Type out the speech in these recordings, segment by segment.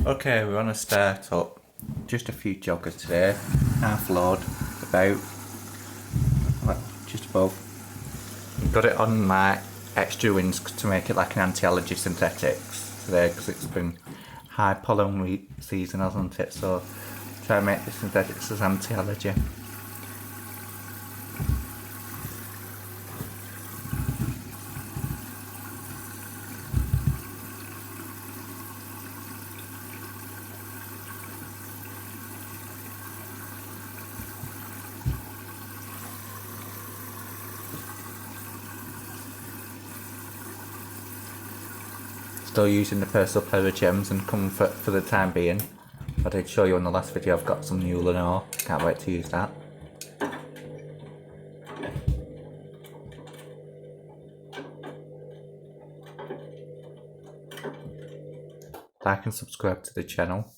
Okay, we're on a start up. Just a few joggers today. Half load, about just above. Got it on my extra wings to make it like an anti-allergy synthetics today because it's been high pollen season, hasn't it? So try and make the synthetics as anti-allergy. Still using the Persil Peragems and Comfort for the time being. I did show you on the last video I've got some new Lenore. Can't wait to use that. Like and subscribe to the channel.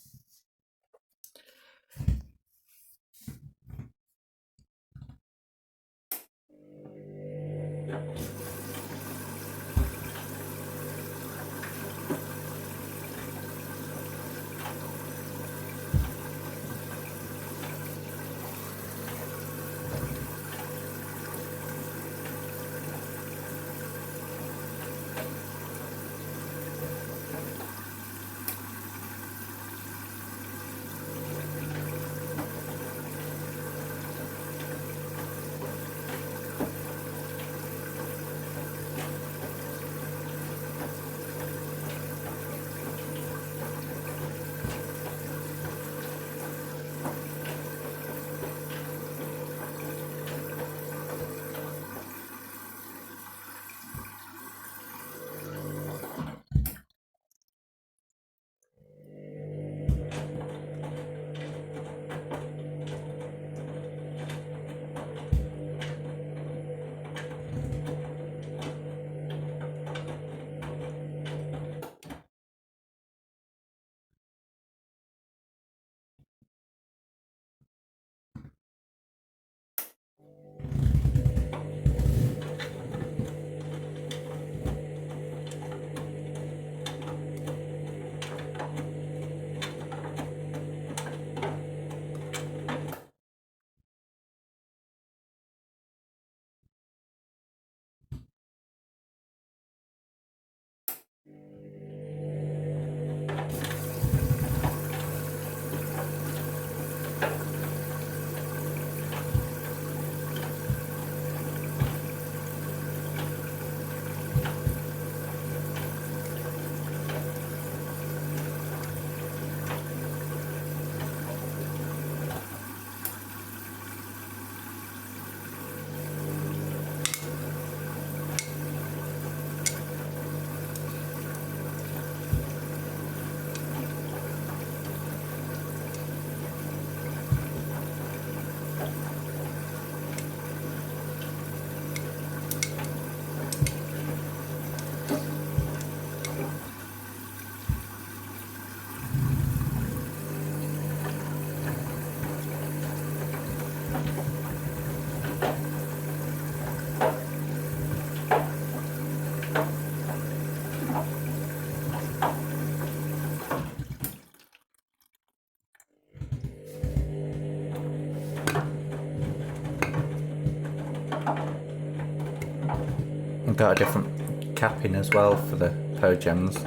I've got a different capping as well for the Peragems.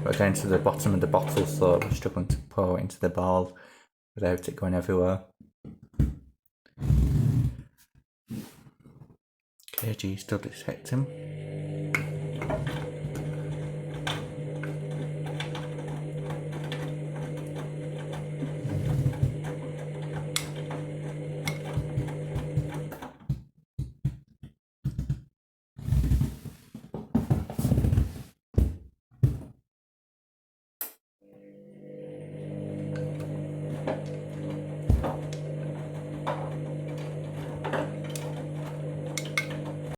We're going to the bottom of the bottle, so we're struggling to pour it into the ball without it going everywhere. KG still detecting.